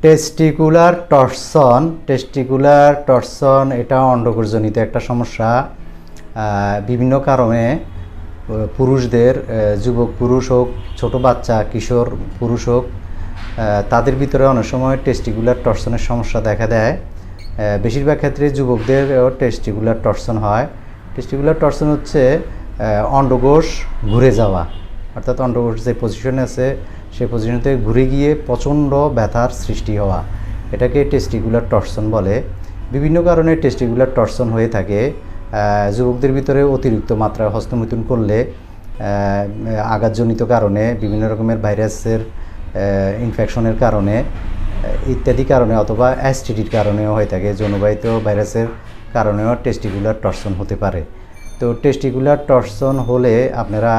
Testicular টর্সন এটা অন্ডকোষজনিত একটা সমস্যা। বিভিন্ন কারণে পুরুষদের, যুবক পুরুষ হোক, ছোট বাচ্চা, কিশোর পুরুষ হোক, তাদের ভিতরে অনেক সময় টেস্টিকুলার টর্সনের সমস্যা দেখা দেয়। বেশিরভাগ ক্ষেত্রে যুবকদেরও টেস্টিকুলার টর্সন হয়। টেস্টিকুলার টর্সন হচ্ছে অন্ডকোষ ঘুরে যাওয়া, অর্থাৎ অন্ডকোষ যে পজিশনে আছে সেই পজিশন থেকে ঘুরে গিয়ে প্রচণ্ড ব্যথার সৃষ্টি হওয়া, এটাকে টেস্টিকুলার টর্সন বলে। বিভিন্ন কারণে টেস্টিকুলার টর্সন হয়ে থাকে। যুবকদের ভিতরে অতিরিক্ত মাত্রায় হস্তমৈথুন করলে, আঘাতজনিত কারণে, বিভিন্ন রকমের ভাইরাসের ইনফেকশনের কারণে ইত্যাদি কারণে, অথবা এসটিডির কারণেও হয়ে থাকে, যৌনবাহিত ভাইরাসের কারণেও টেস্টিকুলার টর্সন হতে পারে। তো টেস্টিকুলার টর্সন হলে আপনারা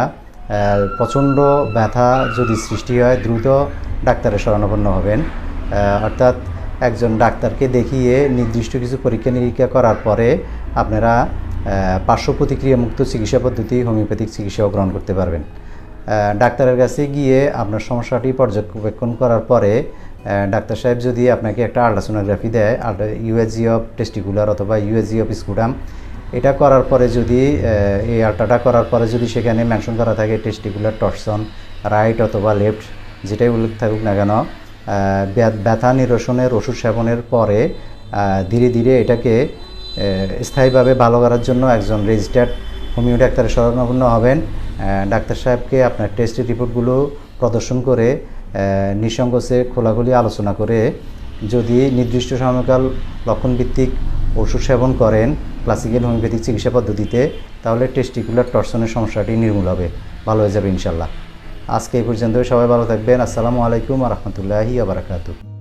প্রচণ্ড ব্যথা যদি সৃষ্টি হয়, দ্রুত ডাক্তারের শরণাপন্ন হবেন। অর্থাৎ একজন ডাক্তারকে দেখিয়ে নির্দিষ্ট কিছু পরীক্ষা নিরীক্ষা করার পরে আপনারা পার্শ্ব প্রতিক্রিয়ামুক্ত চিকিৎসা পদ্ধতি হোমিওপ্যাথিক চিকিৎসাও গ্রহণ করতে পারবেন। ডাক্তারের কাছে গিয়ে আপনার সমস্যাটি পর্যবেক্ষণ করার পরে ডাক্তার সাহেব যদি আপনাকে একটা আল্ট্রাসোনোগ্রাফি দেয়, ইউএসজি অফ টেস্টিকুলার অথবা ইউএসজি অফ স্কুটাম, এটা করার পরে যদি এই আল্ট্রাটা করার পরে যদি সেখানে মেনশন করা থাকে টেস্টিকুলার টর্সন, রাইট অথবা লেফট, যেটাই উল্লেখ থাকুক না কেন, ব্যথা নিরসনের ওষুধ সেবনের পরে ধীরে ধীরে এটাকে স্থায়ীভাবে ভালো করার জন্য একজন রেজিস্টার্ড হোমিও ডাক্তারের শরণাপন্ন হবেন। ডাক্তার সাহেবকে আপনার টেস্টের রিপোর্টগুলো প্রদর্শন করে নিঃসংকোচে খোলাখুলি আলোচনা করে যদি নির্দিষ্ট সময়কাল লক্ষণভিত্তিক ওষুধ সেবন করেন ক্লাসিক্যাল হোমিওপ্যাথিক চিকিৎসা পদ্ধতিতে, তাহলে টেস্টিকুলার টর্সনের সমস্যাটি নির্মূল হবে, ভালো হয়ে যাবে ইনশাল্লাহ। আজকে এই পর্যন্ত, সবাই ভালো থাকবেন। আসসালামু আলাইকুম ওয়া রাহমাতুল্লাহি ওয়া বারাকাতুহু।